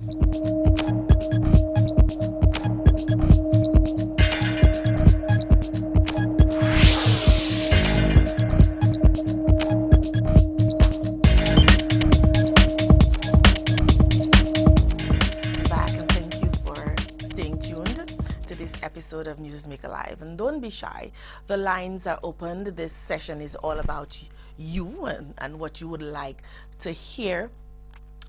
Episode of NewsMaker Live, and don't be shy. The lines are opened. This session is all about you and what you would like to hear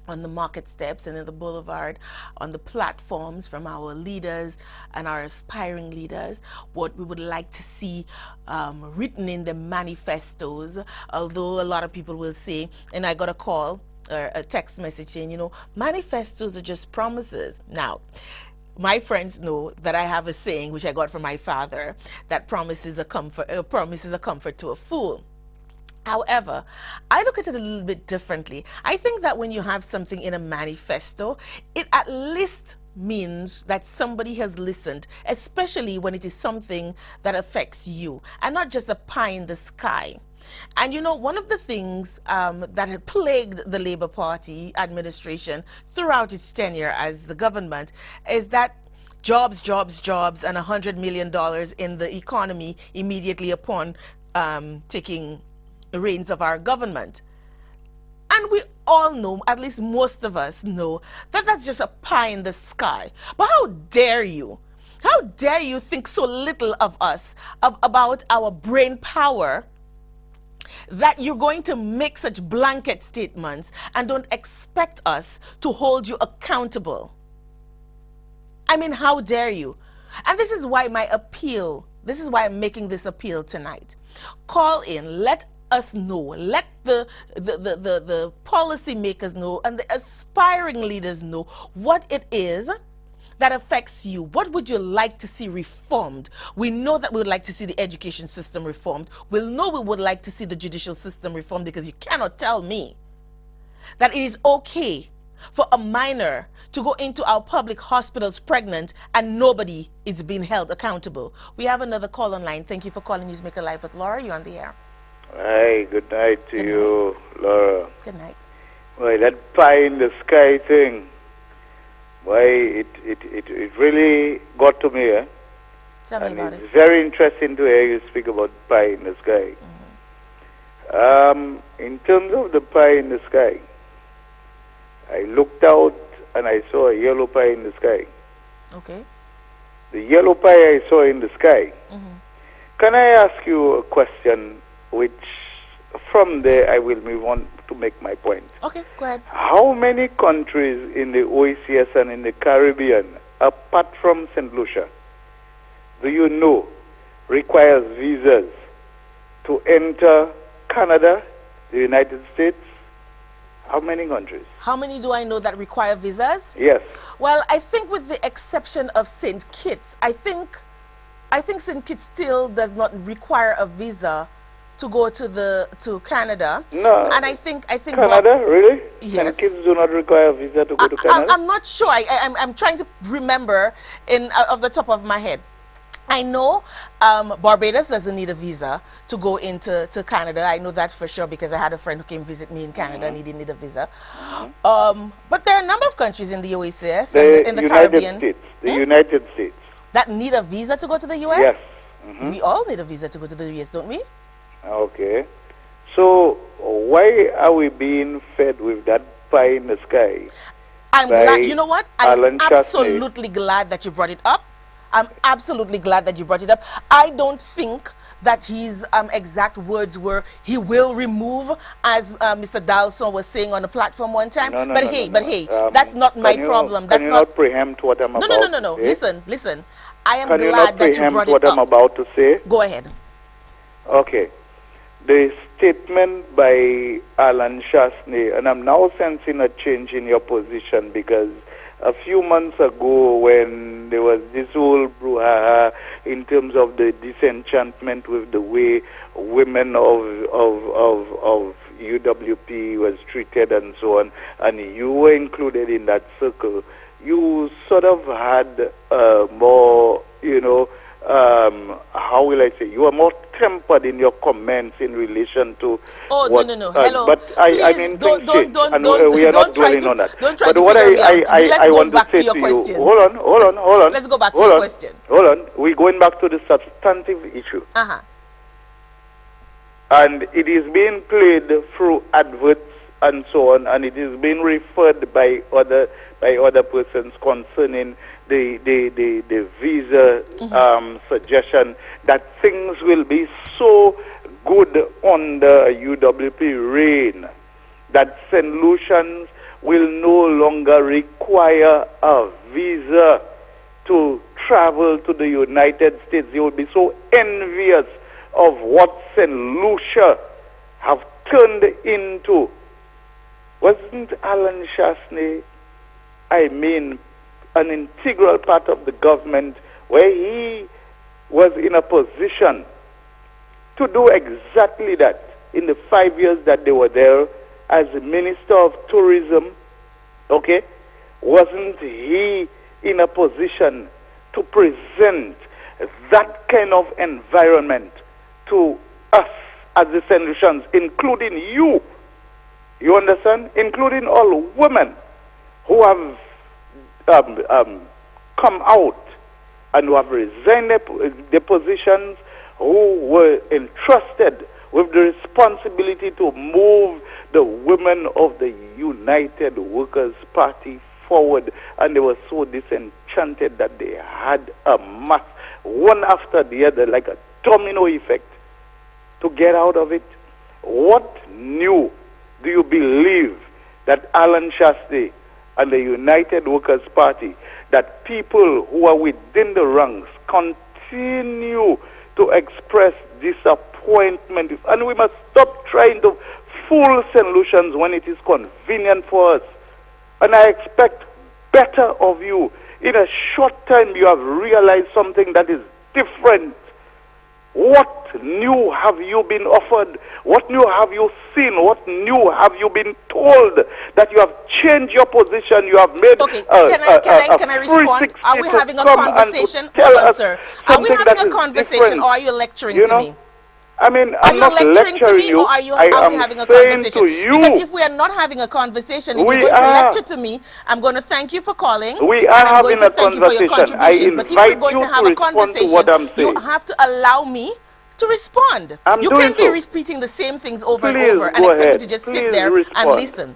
on the market steps and in the boulevard, on the platforms from our leaders and our aspiring leaders, what we would like to see written in the manifestos, although a lot of people will say, and I got a call or a text message saying, you know, manifestos are just promises. Now, my friends know that I have a saying which I got from my father, that promise is a comfort to a fool. However, I look at it a little bit differently. I think that when you have something in a manifesto, it at least means that somebody has listened, especially when it is something that affects you and not just a pie in the sky. And you know, one of the things that had plagued the Labour Party administration throughout its tenure as the government is that jobs, jobs, jobs, and $100 million in the economy immediately upon taking the reins of our government. And we all know, at least most of us know, that that's just a pie in the sky. But how dare you? How dare you think so little of us, about our brain power, that you're going to make such blanket statements and don't expect us to hold you accountable? I mean, how dare you? And this is why my appeal, this is why I'm making this appeal tonight. Call in, let us know, let the policy makers know and the aspiring leaders know what it is that affects you. What would you like to see reformed? We know that we would like to see the education system reformed. We'll know we would like to see the judicial system reformed, because you cannot tell me that it is okay for a minor to go into our public hospitals pregnant and nobody is being held accountable. We have another call online. Thank you for calling NewsMaker Live with Laura. You're on the air. Hi, good night to you, Laura. Good night. Well, that pie in the sky thing, why it really got to me, eh? Tell me about it. It's it. very interesting to hear you speak about pie in the sky. In terms of the pie in the sky, I looked out and I saw a yellow pie in the sky. Okay. The yellow pie I saw in the sky. Can I ask you a question, which from there I will move on to make my point? Okay, go ahead. How many countries in the OECS and in the Caribbean, apart from St. Lucia, do you know requires visas to enter Canada, the United States? How many countries? How many do I know that require visas? Yes. Well, I think with the exception of St. Kitts, I think St. Kitts still does not require a visa to go to Canada. No. And I think Canada, really? Yes. St. Kitts do not require a visa to go to Canada? I'm not sure. I'm trying to remember off the top of my head. I know Barbados doesn't need a visa to go into Canada. I know that for sure because I had a friend who came visit me in Canada and he didn't need a visa. But there are a number of countries in the OECS and in the Caribbean. The United States. That need a visa to go to the US? Yes. We all need a visa to go to the US, don't we? Okay. So why are we being fed with that pie in the sky? I'm glad. You know what? I'm Chastney. absolutely glad that you brought it up. I'm absolutely glad that you brought it up. I don't think that his exact words were, he will remove, as Mr. Dalson was saying on the platform one time. But hey, that's not my problem. That's not preempt what I'm about to say? No. Listen. I am glad that you brought it up. what I'm about to say? Go ahead. Okay. The statement by Alan Chastney, and I'm now sensing a change in your position, because a few months ago when there was this whole brouhaha in terms of the disenchantment with the way women of UWP was treated and so on, and you were included in that circle, you sort of had more, how will I say, you are more tempered in your comments in relation to what, no. Hello. but I Please, mean, don't, things don't, change, don't, and don't, we are not don't try dwelling to, on that. don't try But to what figure me out. I Let's go want to back say to your to question. you, hold on. Let's go back to your question. Hold on. We're going back to the substantive issue. Uh-huh. And it is being played through adverts and so on, and it is being referred by other persons concerning the visa suggestion that things will be so good under UWP reign that St. Lucians will no longer require a visa to travel to the United States. They will be so envious of what St. Lucia have turned into. Wasn't Alan Shasney, I mean, an integral part of the government where he was in a position to do exactly that in the 5 years that they were there as Minister of Tourism? Okay? Wasn't he in a position to present that kind of environment to us as the St. Lucians, including you? You understand? Including all women who have come out and who have resigned their positions, who were entrusted with the responsibility to move the women of the United Workers' Party forward, and they were so disenchanted that they had a mass, one after the other, like a domino effect, to get out of it. What new do you believe that Alan Shasney and the United Workers' Party, that people who are within the ranks continue to express disappointment? And we must stop trying to fool St. Lucians when it is convenient for us. And I expect better of you. In a short time, you have realized something that is different. What new have you been offered? What new have you seen? What new have you been told? That you have changed your position, you have made okay, can I respond? Are we having a conversation? Hold on, sir. Are we having a conversation or are you lecturing to me? I mean, I'm not lecturing to me, you. or are we having a saying conversation? To you, because if we are not having a conversation and you're going to lecture to me, I'm going to thank you for calling. We are and I'm going having to a thank you for your conversation. contributions. But if we're going to have a conversation, what I'm saying. you have to allow me to respond. You can't be repeating the same things over and over and expect me to just sit there and listen.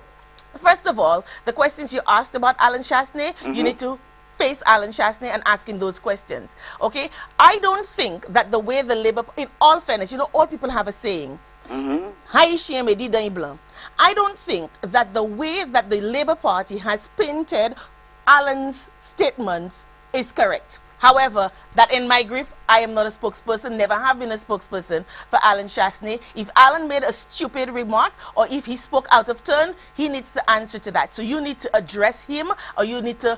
First of all, the questions you asked about Alan Shasney, you need to face Alan Shasney and ask him those questions. Okay? I don't think that the way the Labour, in all fairness, you know, all people have a saying. I don't think that the way that the Labour Party has painted Alan's statements is correct. However, that in my grief, I am not a spokesperson, never have been a spokesperson for Alan Shasney. If Alan made a stupid remark or if he spoke out of turn, he needs to answer to that. So you need to address him, or you need to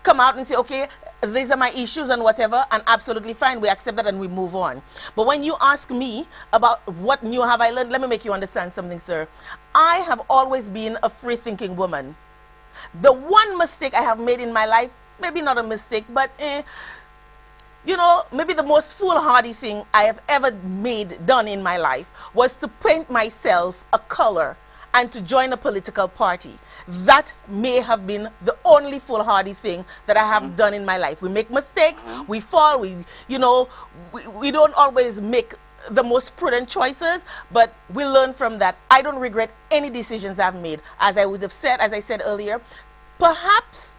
come out and say, okay, these are my issues and whatever, and absolutely fine, we accept that and we move on. But when you ask me about what new have I learned, let me make you understand something, sir. I have always been a free-thinking woman. The one mistake I have made in my life, maybe not a mistake, but you know, maybe the most foolhardy thing I have ever done in my life was to paint myself a color and to join a political party. That may have been the only foolhardy thing that I have done in my life. We make mistakes, we fall, we don't always make the most prudent choices, but we learn from that. I don't regret any decisions I've made. As I said earlier, perhaps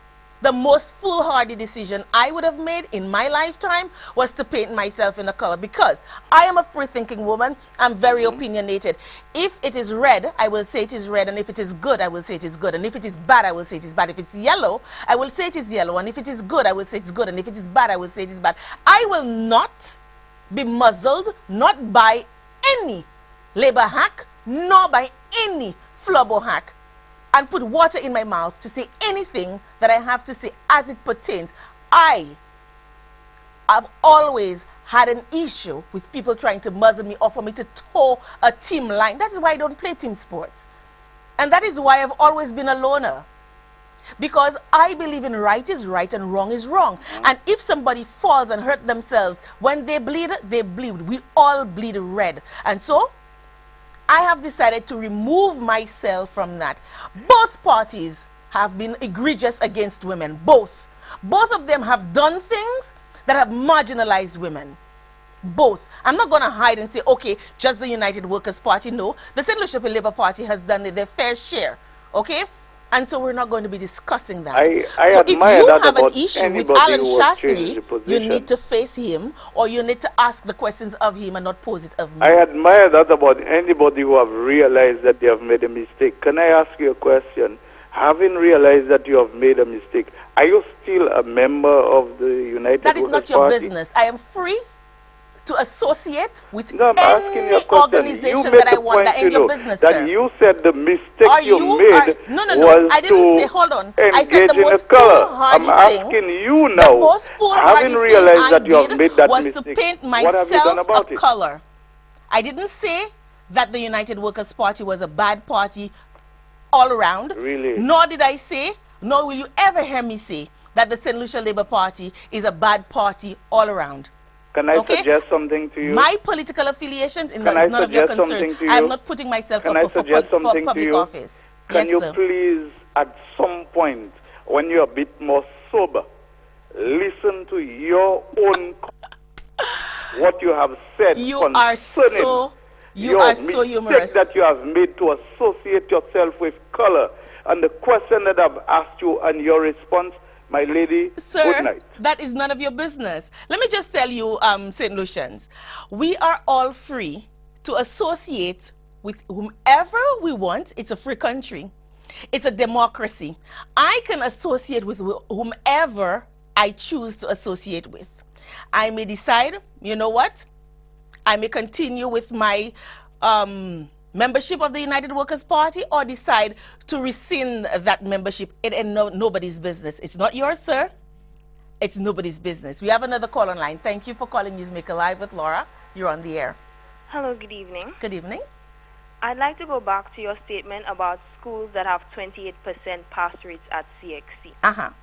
the most foolhardy decision I would have made in my lifetime was to paint myself in a color, because I am a free-thinking woman. I'm very opinionated. If it is red, I will say it is red, and if it is good, I will say it is good, and if it is bad, I will say it is bad. If it's yellow, I will say it is yellow, and if it is good, I will say it's good, and if it is bad, I will say it is bad. I will not be muzzled, not by any Labour hack, nor by any Flubbo hack, and put water in my mouth to say anything that I have to say as it pertains. I have always had an issue with people trying to muzzle me or for me to toe a team line. That is why I don't play team sports. And that is why I've always been a loner. because I believe in right is right and wrong is wrong. And if somebody falls and hurt themselves, when they bleed, they bleed. We all bleed red. And so I have decided to remove myself from that. Both parties have been egregious against women. Both of them have done things that have marginalized women. Both. I'm not going to hide and say, okay, just the United Workers' Party. No, the St. Lucia Labour Party has done their fair share. Okay? And so we're not going to be discussing that. I so if you have an issue with Alan who Shastney, you need to face him, or you need to ask the questions of him and not pose it of me. I admire that about anybody who have realized that they have made a mistake. Can I ask you a question? Having realized that you have made a mistake, are you still a member of the United Workers' Party? That is not your business. I am free to associate with any organization that I want. That ain't your business, that sir. You said the mistake you made no. I didn't say, hold on. I said the most foolhardy thing. I'm asking you now, the most foolhardy having realized that you have made that was mistake, to paint myself a color. I didn't say that the United Workers' Party was a bad party all around. Really? Nor did I say, nor will you ever hear me say that the St. Lucia Labour Party is a bad party all around. Can I suggest something to you? My political affiliation is none of your concern. I'm not putting myself up for public office. Can you please, at some point, when you're a bit more sober, listen to your own, what you have said you are so humorous. That you have made to associate yourself with color. And the question that I've asked you and your response, my lady, sir, good night. That is none of your business. Let me just tell you, St. Lucians, we are all free to associate with whomever we want. It's a free country. It's a democracy. I can associate with whomever I choose to associate with. I may decide, you know what? I may continue with my membership of the United Workers' Party, or decide to rescind that membership. It ain't nobody's business. It's not yours, sir. It's nobody's business. We have another call online. Thank you for calling NewsMaker Live with Laura. You're on the air. Hello, good evening. Good evening. I'd like to go back to your statement about schools that have 28% pass rates at CXC.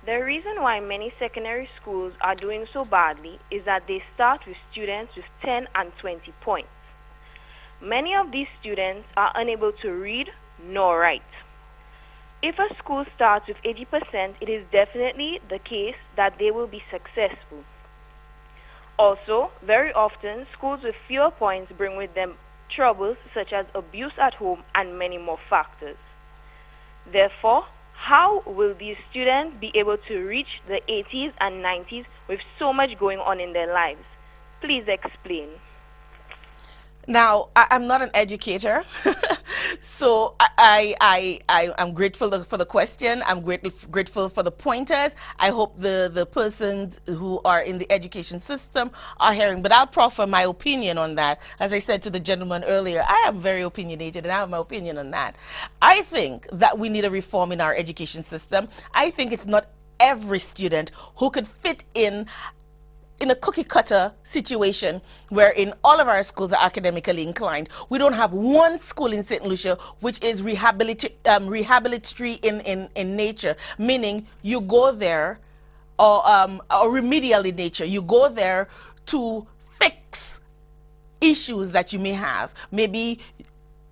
The reason why many secondary schools are doing so badly is that they start with students with 10 and 20 points. Many of these students are unable to read nor write. If a school starts with 80%, it is definitely the case that they will be successful. Also, very often, schools with fewer points bring with them troubles such as abuse at home and many more factors. Therefore, how will these students be able to reach the 80s and 90s with so much going on in their lives? Please explain. Now, I'm not an educator, so I'm grateful for the question. I'm grateful for the pointers. I hope the persons who are in the education system are hearing, but I'll proffer my opinion on that. As I said to the gentleman earlier, I am very opinionated and I have my opinion on that. I think that we need a reform in our education system. I think it's not every student who could fit in a cookie-cutter situation wherein all of our schools are academically inclined. We don't have one school in St. Lucia which is rehabilitatory in nature, meaning you go there, or remedial in nature. You go there to fix issues that you may have. Maybe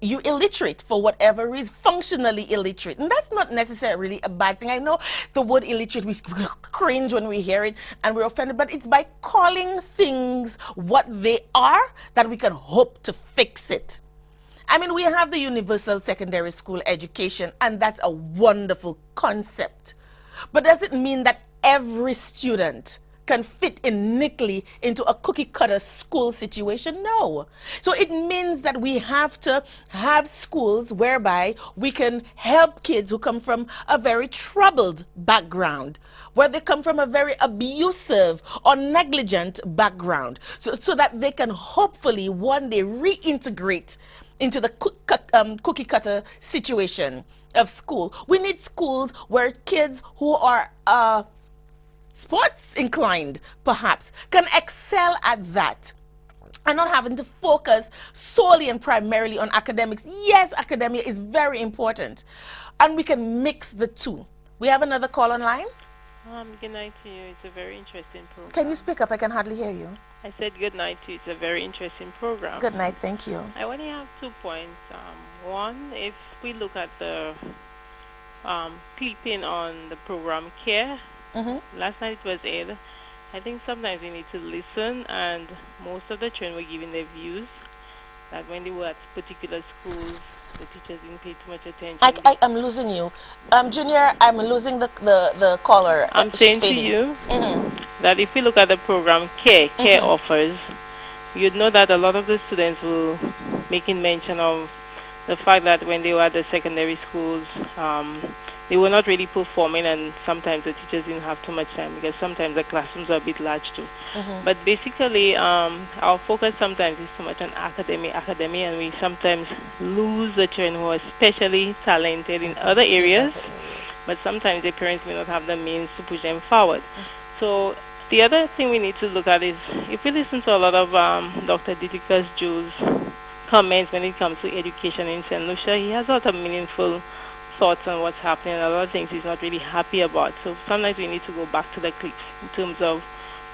you're illiterate for whatever reason, functionally illiterate. And that's not necessarily a bad thing. I know the word illiterate, we cringe when we hear it and we're offended, but it's by calling things what they are that we can hope to fix it. I mean, we have the universal secondary school education, and that's a wonderful concept. But does it mean that every student can fit in neatly into a cookie-cutter school situation? No. So it means that we have to have schools whereby we can help kids who come from a very troubled background, where they come from a very abusive or negligent background, so that they can hopefully one day reintegrate into the cookie-cutter situation of school. We need schools where kids who are sports inclined, perhaps, can excel at that and not having to focus solely and primarily on academics. Yes, academia is very important, and we can mix the two. We have another call online. Good night to you. It's a very interesting program. Can you speak up? I can hardly hear you. I said good night to you. It's a very interesting program. Good night. Thank you. I only have 2 points. One, if we look at the clipping on the program Care, last night it was aired. I think sometimes we need to listen, and most of the children were giving their views that when they were at particular schools, the teachers didn't pay too much attention. I'm losing you. Junior, I'm losing the caller. I'm saying to you that if we look at the program Care offers, you'd know that a lot of the students will making mention of the fact that when they were at the secondary schools, they were not really performing, and sometimes the teachers didn't have too much time because sometimes the classrooms are a bit large too. But basically, our focus sometimes is too much on academy, and we sometimes lose the children who are especially talented in other areas, but sometimes their parents may not have the means to push them forward. So the other thing we need to look at is, if we listen to a lot of Dr. Didicus Jules' comments when it comes to education in St. Lucia, he has a lot of meaningful thoughts on what's happening, and a lot of things he's not really happy about. So sometimes we need to go back to the clips in terms of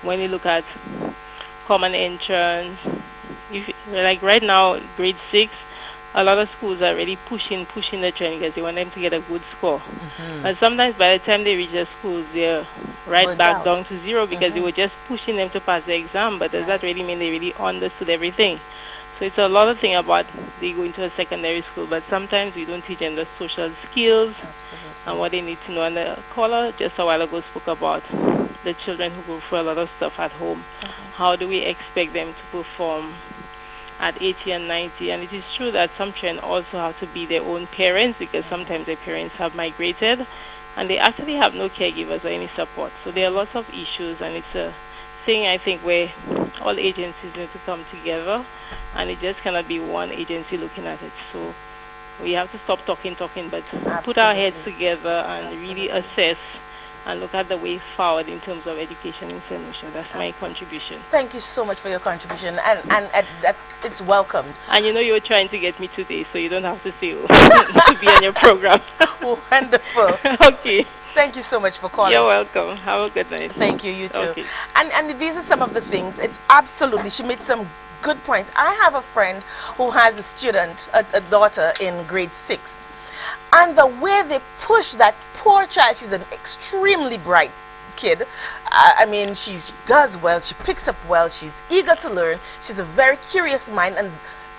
when you look at common entrance. Like right now, grade 6, a lot of schools are really pushing the trend because they want them to get a good score. And sometimes by the time they reach the schools, they're right back down to 0 because they were just pushing them to pass the exam. But does that really mean they really understood everything? So it's a lot of things about they go into a secondary school, but sometimes we don't teach them the social skills and what they need to know. And the caller just a while ago spoke about the children who go through a lot of stuff at home. How do we expect them to perform at 80 and 90? And it is true that some children also have to be their own parents because sometimes their parents have migrated and they actually have no caregivers or any support. So there are lots of issues, and it's a thing, I think, where all agencies need to come together, and it just cannot be one agency looking at it. So we have to stop talking, but put our heads together and really assess and look at the way forward in terms of education in St. Lucia. That's my contribution. Thank you so much for your contribution, and it's welcomed. And you know you're trying to get me today, so you don't have to say to be on your program. Wonderful. Okay. Thank you so much for calling. You're welcome. Have a good night. Thank you, you too. Okay. And these are some of the things. It's absolutely, she made some good points. I have a friend who has a student, a daughter in grade 6. And the way they push that poor child, she's an extremely bright kid. I mean, she does well, she picks up well, she's eager to learn, she's a very curious mind, and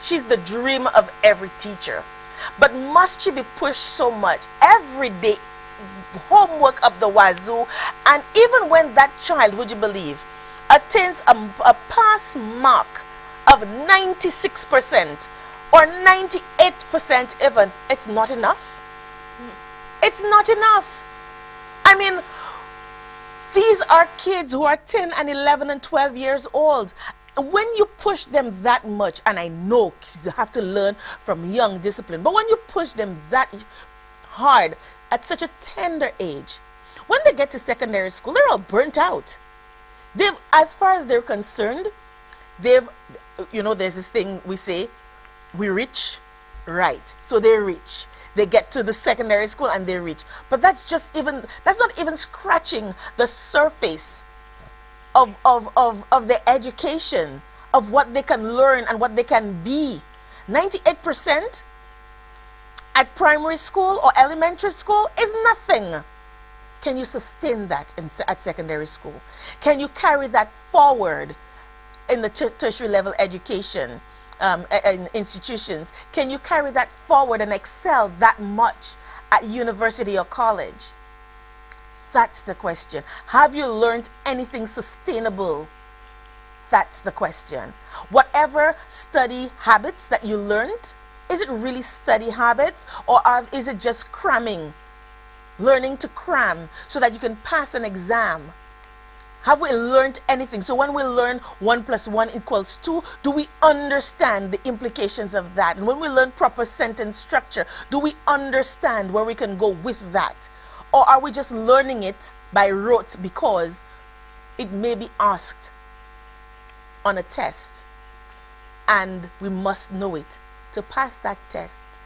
she's the dream of every teacher. But must she be pushed so much every day? Homework up the wazoo, and even when that child, would you believe, attains a pass mark of 96% or 98% even, it's not enough. It's not enough. I mean, these are kids who are 10 and 11 and 12 years old. When you push them that much, and I know kids have to learn from young discipline, but when you push them that hard at such a tender age, when they get to secondary school, they're all burnt out. They've, as far as they're concerned, they've, you know, there's this thing we say, we reach, right? So they're rich. They get to the secondary school and they're rich. But that's not even scratching the surface of their education, of what they can learn and what they can be. 98% at primary school or elementary school is nothing. Can you sustain that at secondary school? Can you carry that forward in the tertiary level education in institutions? Can you carry that forward and excel that much at university or college? That's the question. Have you learned anything sustainable? That's the question. Whatever study habits that you learned, is it really study habits, or is it just cramming? Learning to cram so that you can pass an exam? Have we learned anything? So when we learn 1 + 1 = 2, do we understand the implications of that? And when we learn proper sentence structure, do we understand where we can go with that? Or are we just learning it by rote because it may be asked on a test and we must know it to pass that test?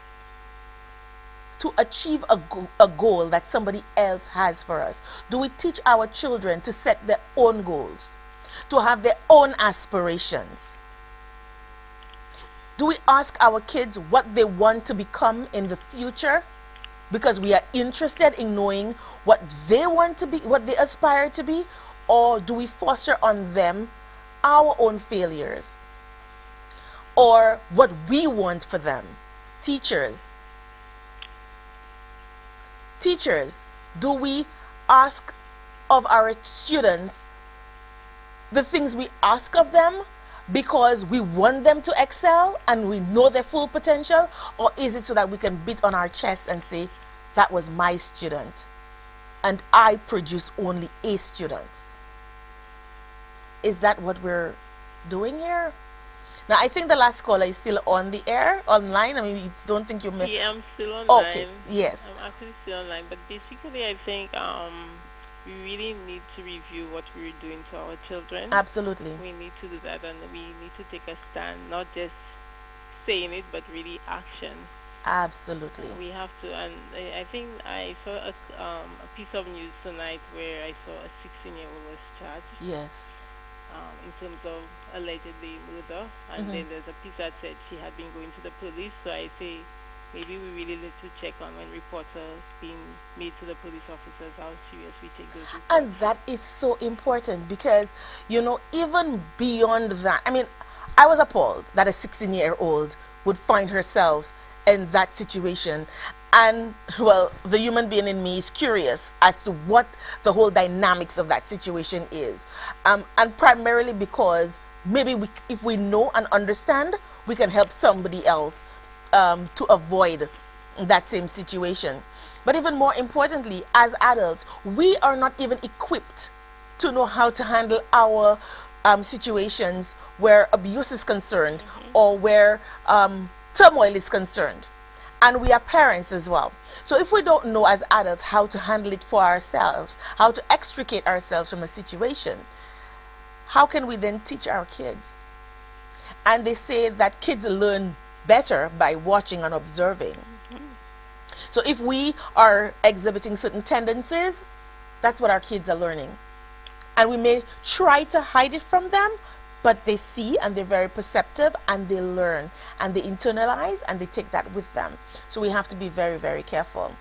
to achieve a goal that somebody else has for us? Do we teach our children to set their own goals, to have their own aspirations? Do we ask our kids what they want to become in the future because we are interested in knowing what they want to be, what they aspire to be? Or do we foster on them our own failures or what we want for them? Teachers, do we ask of our students the things we ask of them because we want them to excel and we know their full potential? Or is it so that we can beat on our chest and say, that was my student and I produce only A students? Is that what we're doing here? Now, I think the last caller is still on the air, online. I mean, you don't think you may... Yeah, I'm still online. Okay, yes. I'm actually still online. But basically, I think we really need to review what we're doing to our children. Absolutely. We need to do that, and we need to take a stand, not just saying it, but really action. Absolutely. We have to, and I think I saw a piece of news tonight where I saw a 16-year-old was charged. Yes. In terms of allegedly murder, and then there's a piece that said she had been going to the police. So I say maybe we really need to check on when reports are being made to the police officers, how serious we take those reports. And that is so important because, you know, even beyond that, I mean, I was appalled that a 16-year-old would find herself in that situation. And, well, the human being in me is curious as to what the whole dynamics of that situation is. And primarily because maybe if we know and understand, we can help somebody else to avoid that same situation. But even more importantly, as adults, we are not even equipped to know how to handle our situations where abuse is concerned or where turmoil is concerned. And we are parents as well. So if we don't know as adults how to handle it for ourselves, how to extricate ourselves from a situation, how can we then teach our kids? And they say that kids learn better by watching and observing. So if we are exhibiting certain tendencies, that's what our kids are learning. And we may try to hide it from them, but they see and they're very perceptive and they learn and they internalize and they take that with them. So we have to be very, very careful.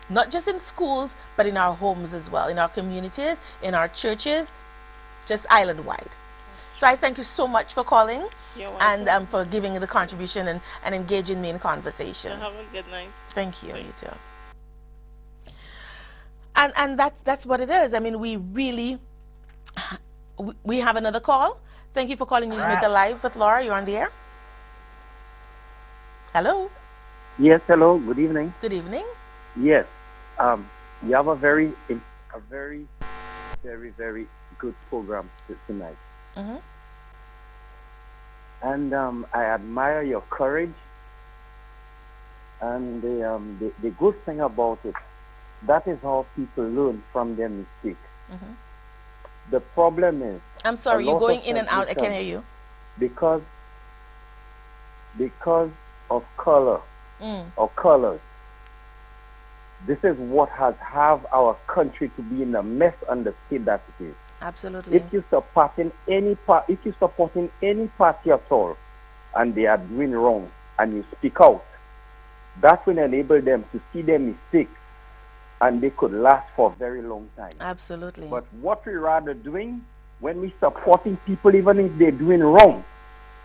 Not just in schools, but in our homes as well, in our communities, in our churches, just island-wide. So I thank you so much for calling and for giving the contribution and engaging me in conversation. Have a good night. Thank you. You too. And that's what it is. I mean, we really, we have another call. Thank you for calling NewsMaker Live with Laura. You're on the air. Hello. Yes, hello. Good evening. Good evening. Yes. You have a very, very good program tonight. And I admire your courage. And the good thing about it, that is how people learn from their mistakes. The problem is... I'm sorry, you're going in and out. I can't hear you. Because of color or colors. This is what has have our country to be in a mess and the state that it is. Absolutely. If you're supporting any party at all, and they are doing wrong, and you speak out, that will enable them to see their mistakes, and they could last for a very long time. Absolutely. But what we're rather doing, when we're supporting people, even if they're doing wrong,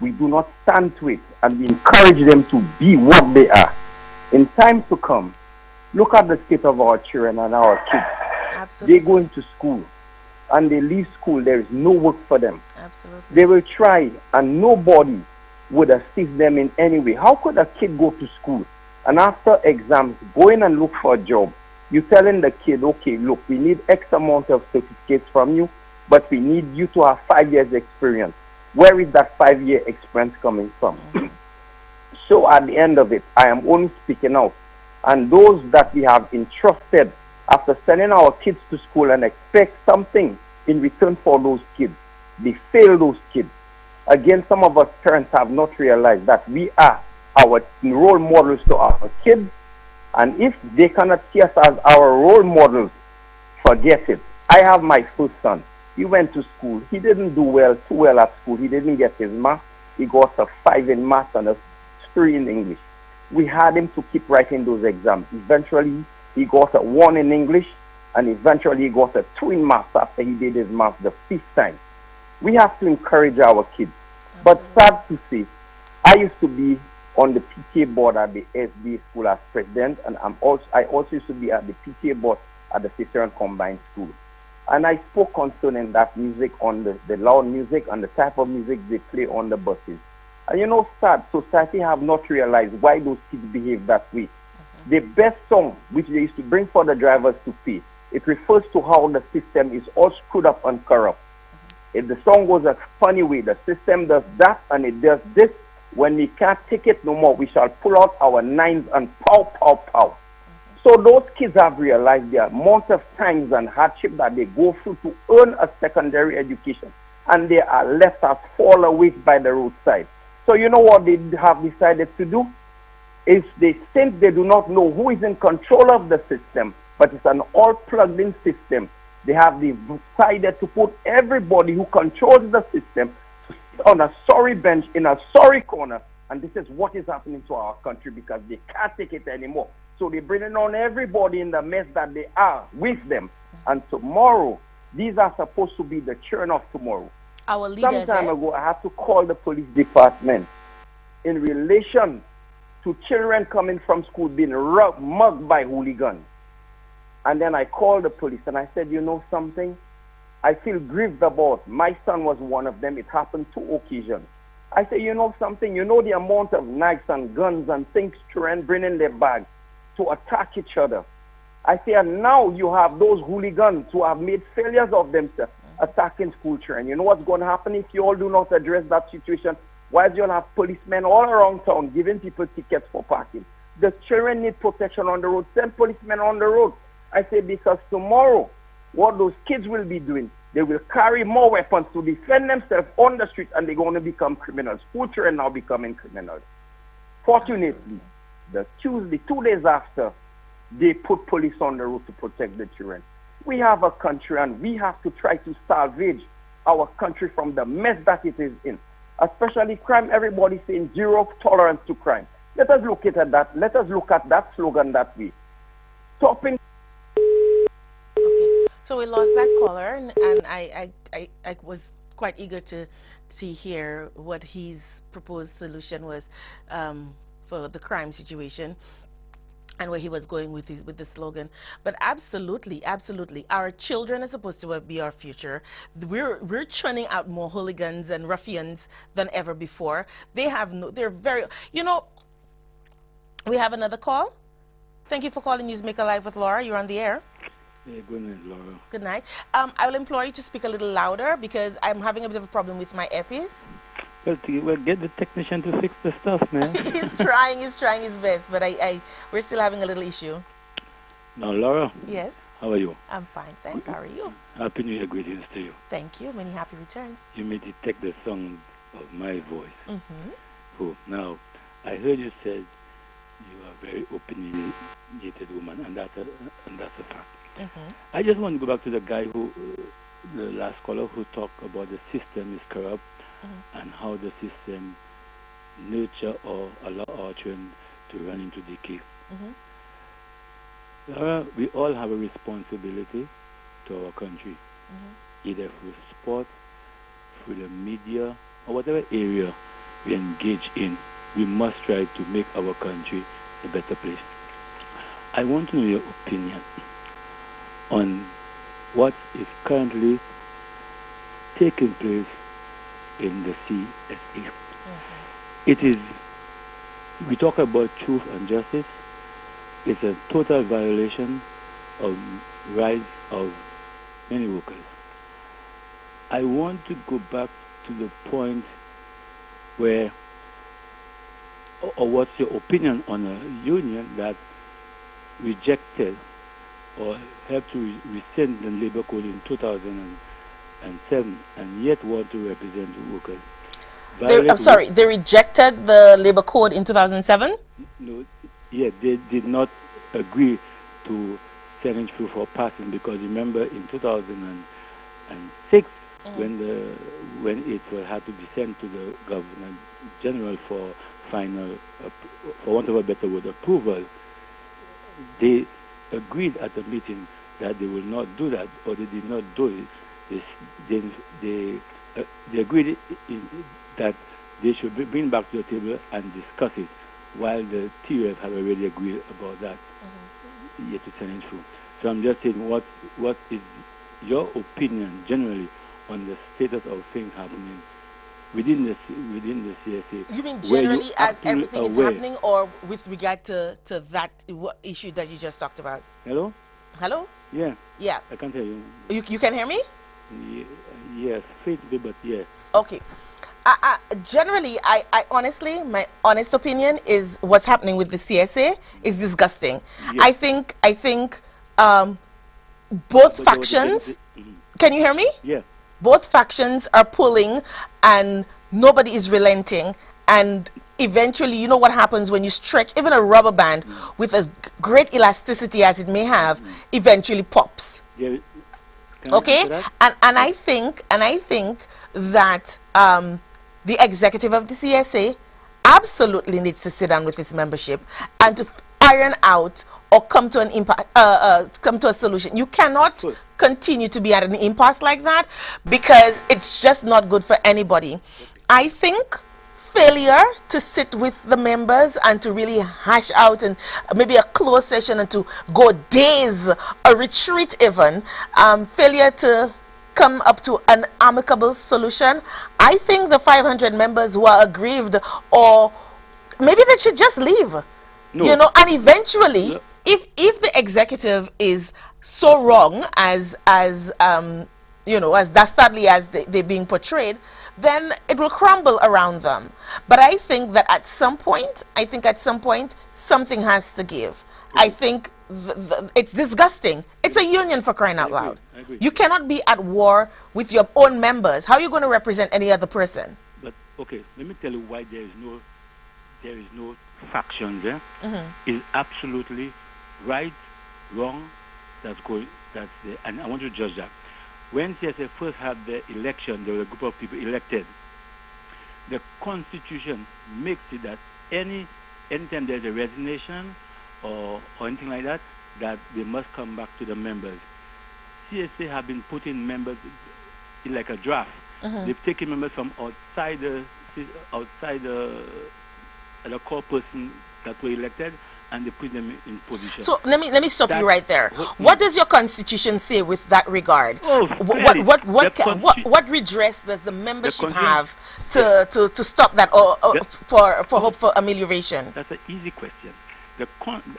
we do not stand to it, and we encourage them to be what they are. In time to come, look at the state of our children and our kids. Absolutely. They go into school, and they leave school, there is no work for them. Absolutely. They will try, and nobody would assist them in any way. How could a kid go to school, and after exams, go in and look for a job? You're telling the kid, okay, look, we need X amount of certificates from you, but we need you to have 5 years experience. Where is that 5-year experience coming from? So at the end of it, I am only speaking out. And those that we have entrusted after sending our kids to school and expect something in return for those kids, they fail those kids. Again, some of us parents have not realized that we are our role models to our kids, And if they cannot see us as our role models, forget it. I have my first son. He went to school. He didn't do too well at school. He didn't get his math. He got a 5 in math and a 3 in English. We had him to keep writing those exams. Eventually, he got a 1 in English, and eventually he got a 2 in math after he did his math the 5th time. We have to encourage our kids. But sad to say, I used to be on the PTA board at the SBA school as president, and I also used to be at the PTA board at the Cicerone Combined School. And I spoke concerning that music, on the loud music and the type of music they play on the buses. And you know, sad, society have not realized why those kids behave that way. The best song which they used to bring for the drivers to pay, it refers to how the system is all screwed up and corrupt. If the song goes a funny way, the system does that and it does this. When we can't take it no more, we shall pull out our nines and pow, pow, pow. So those kids have realized the amount of times and hardship that they go through to earn a secondary education, and they are left as fall away by the roadside. So you know what they have decided to do? Is since they do not know who is in control of the system, but it's an all plugged in system, they have decided to put everybody who controls the system on a sorry bench in a sorry corner. And this is what is happening to our country because they can't take it anymore. So they're bringing on everybody in the mess that they are with them. And tomorrow, these are supposed to be the children of tomorrow. Our leaders, some time ago, I had to call the police department in relation to children coming from school being mugged by hooligans. And then I called the police and I said, you know something? I feel grieved about. My son was one of them. It happened 2 occasions. I said, you know something? You know the amount of knives and guns and things children bring in their bags to attack each other. I say, and now you have those hooligans who have made failures of themselves attacking school children. You know what's going to happen if you all do not address that situation? Why do you have policemen all around town giving people tickets for parking? The children need protection on the road. Send policemen on the road. I say, because tomorrow, what those kids will be doing, they will carry more weapons to defend themselves on the street, and they're going to become criminals. School children now becoming criminals. Fortunately, the Tuesday, 2 days after, they put police on the road to protect the children. We have a country, and we have to try to salvage our country from the mess that it is in. Especially crime, everybody saying 0 tolerance to crime. Let us look at that. Let us look at that slogan that way. Stopping. Okay, so we lost that caller, and I was quite eager to hear what his proposed solution was for the crime situation and where he was going with the slogan. But absolutely, our children are supposed to be our future. We're churning out more hooligans and ruffians than ever before. They're very, you know. We have another call. Thank you for calling NewsMaker Live with Laura. You're on the air. Yeah, good night, Laura. Good night. I will implore you to speak a little louder because I'm having a bit of a problem with my earpiece. Well, get the technician to fix the stuff, man. He's trying his best, but we're still having a little issue. Now, Laura. Yes? How are you? I'm fine, thanks. How are you? Happy New Year greetings to you. Thank you. Many happy returns. You may detect the sound of my voice. Mm-hmm. Cool. Now, I heard you said you are a very opinionated woman, and that's a fact. Mm-hmm. I just want to go back to the guy the last caller who talked about the system is corrupt, mm-hmm. and how the system nurture or allow our children to run into decay. Mm-hmm. We all have a responsibility to our country, mm-hmm. either through sport, through the media, or whatever area we engage in. We must try to make our country a better place. I want to know your opinion on what is currently taking place in the CSA. Mm-hmm. It is, we talk about truth and justice. It's a total violation of rights of many workers. I want to go back to the point where, or what's your opinion on a union that rejected or helped to rescind the labor code in 2007 and yet want to represent the workers? They rejected the labor code in 2007? No, yeah, they did not agree to challenge through for passing, because remember in 2006 when it had to be sent to the Governor General for final, for want of a better word, approval, they agreed at the meeting that they will not do that, or they did not do it. They agreed that they should bring back to the table and discuss it, while the TUF had already agreed about that yet to challenge through. So I'm just saying, what is your opinion generally on the status of things happening within the CSA? You mean generally as everything is happening, or with regard to that issue that you just talked about? Hello? Hello? Yeah. Yeah. I can hear you. You can hear me? Yes, faithfully, but yes. Okay. Generally, I honestly, my honest opinion is what's happening with the CSA is disgusting. Yes. I think both factions. Can you hear me? Yeah. Both factions are pulling, and nobody is relenting. And eventually, you know what happens when you stretch even a rubber band with as great elasticity as it may have, eventually pops. Yeah. Okay, and I think that the executive of the CSA absolutely needs to sit down with its membership and to iron out or come to a solution. You cannot continue to be at an impasse like that, because it's just not good for anybody. I think failure to sit with the members and to really hash out, and maybe a closed session, and to go days, a retreat even, failure to come up to an amicable solution. I think the 500 members who are aggrieved, or maybe they should just leave. No. You know, and eventually, no. if the executive is so wrong as you know, as dastardly as they're being portrayed, then it will crumble around them. But I think that at some point, something has to give. I think it's disgusting. It's a union, for crying out loud. I agree. You cannot be at war with your own members. How are you going to represent any other person? But okay, let me tell you why there is no faction there. It's absolutely right, wrong. That's there, and I want to judge that. When CSA first had the election, there was a group of people elected. The Constitution makes it that anytime there's a resignation or anything like that, that they must come back to the members. CSA have been putting members in like a draft. They've taken members from outside the core person that were elected, and they put them in position. So let me stop you right there. What does your Constitution say with that regard? Oh, what redress does the membership have to stop that, or for hope for amelioration? That's an easy question.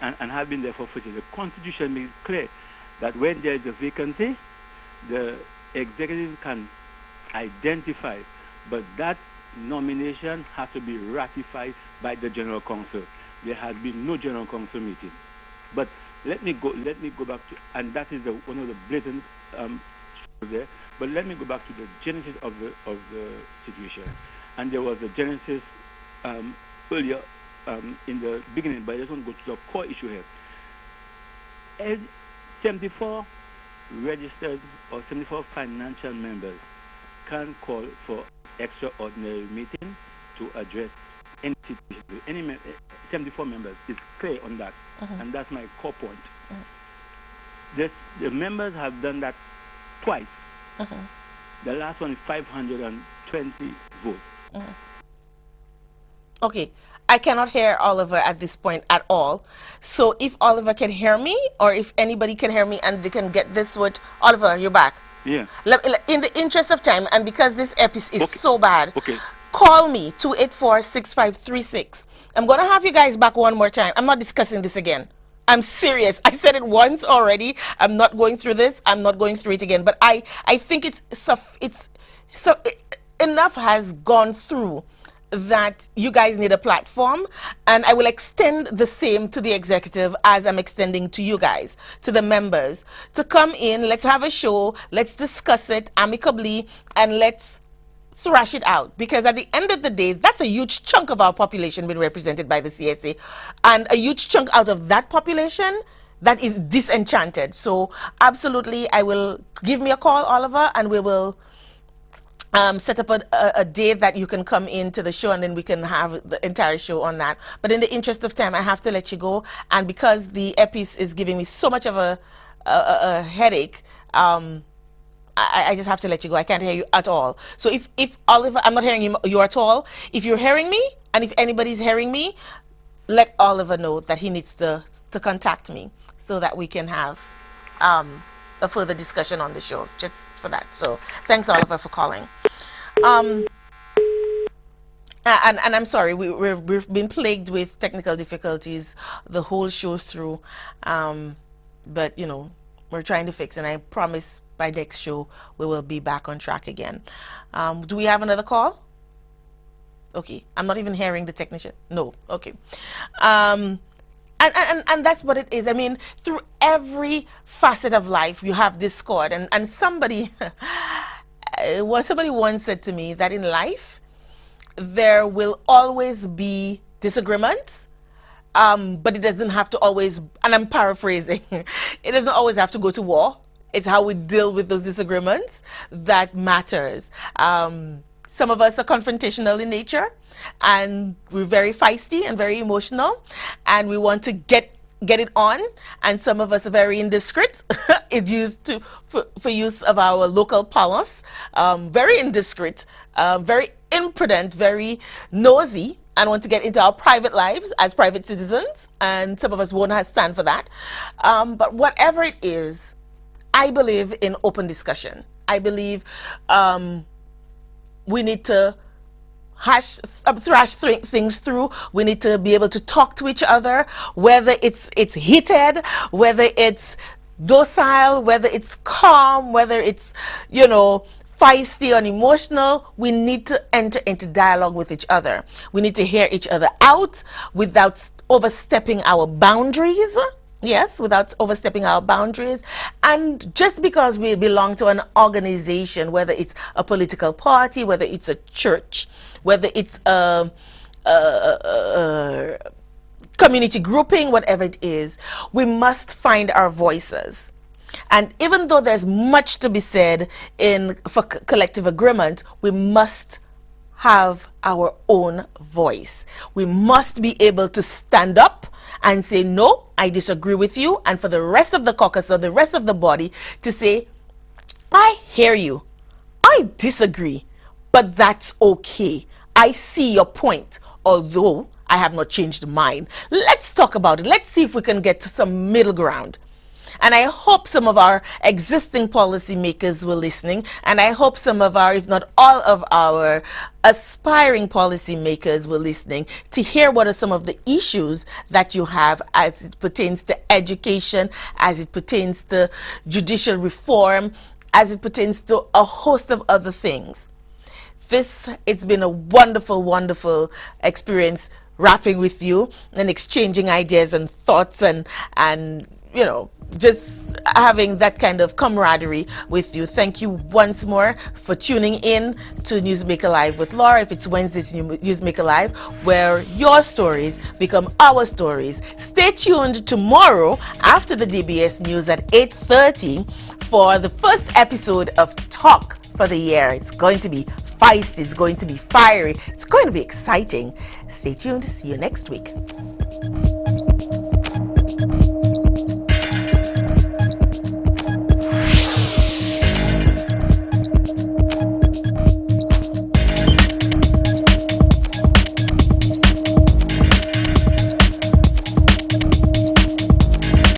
And have been there for 40 years. The Constitution makes clear that when there is a vacancy, the executive can identify, but that nomination has to be ratified by the General Council. There has been no General Council meeting. But let me go back to, and that is one of the blatant there. But let me go back to the genesis of the situation. And there was a genesis earlier in the beginning, but I just want to go to the core issue here. 74 registered or 74 financial members can call for extraordinary meeting to address any situation. Any 74 members is clear on that, and that's my core point. The members have done that twice. The last one is 520 votes. Okay, I cannot hear Oliver at this point at all. So if Oliver can hear me, or if anybody can hear me and they can get this word, Oliver, you're back. Yeah. In the interest of time, and because this episode is so bad, call me 284-6536. I'm going to have you guys back one more time. I'm not discussing this again. I'm serious. I said it once already. I'm not going through this. I'm not going through it again. But I think enough has gone through that you guys need a platform, and I will extend the same to the executive as I'm extending to you guys, to the members, to come in. Let's have a show. Let's discuss it amicably, and let's thrash it out, because at the end of the day, that's a huge chunk of our population being represented by the CSA, and a huge chunk out of that population that is disenchanted. So absolutely, I will give me a call, Oliver, and we will set up a day that you can come into the show, and then we can have the entire show on that. But in the interest of time, I have to let you go, and because the epi's is giving me so much of a headache, I just have to let you go. I can't hear you at all. So if Oliver, I'm not hearing you at all. If you're hearing me, and if anybody's hearing me, let Oliver know that he needs to contact me so that we can have a further discussion on the show, just for that. So thanks, Oliver, for calling. And I'm sorry, we've been plagued with technical difficulties the whole show through, but you know, we're trying to fix, and I promise by next show we will be back on track again. Do we have another call? Okay, I'm not even hearing the technician. No, okay. And that's what it is. I mean, through every facet of life, you have discord. And somebody, somebody once said to me that in life, there will always be disagreements, but it doesn't have to always, and I'm paraphrasing, it doesn't always have to go to war. It's how we deal with those disagreements that matters. Some of us are confrontational in nature, and we're very feisty and very emotional, and we want to get it on. And some of us are very indiscreet, for use of our local parlance, very indiscreet, very imprudent, very nosy, and want to get into our private lives as private citizens. And some of us won't stand for that. But whatever it is, I believe in open discussion. I believe we need to thrash things through. We need to be able to talk to each other, whether it's heated, whether it's docile, whether it's calm, whether it's, you know, feisty and emotional. We need to enter into dialogue with each other. We need to hear each other out without overstepping our boundaries. Yes, without overstepping our boundaries. And just because we belong to an organization, whether it's a political party, whether it's a church, whether it's a community grouping, whatever it is, we must find our voices. And even though there's much to be said for collective agreement, we must have our own voice. We must be able to stand up and say, no, I disagree with you. And for the rest of the caucus or the rest of the body to say, I hear you, I disagree, but that's okay. I see your point, although I have not changed mine. Let's talk about it. Let's see if we can get to some middle ground. And I hope some of our existing policymakers were listening, and I hope some of our, if not all of our aspiring policymakers were listening to hear what are some of the issues that you have as it pertains to education, as it pertains to judicial reform, as it pertains to a host of other things. It's been a wonderful, wonderful experience rapping with you and exchanging ideas and thoughts and you know, just having that kind of camaraderie with you. Thank you once more for tuning in to Newsmaker Live with Laura. If it's Wednesday's Newsmaker Live, where your stories become our stories. Stay tuned tomorrow after the DBS News at 8:30 for the first episode of Talk for the Year. It's going to be feisty, it's going to be fiery, it's going to be exciting. Stay tuned. See you next week.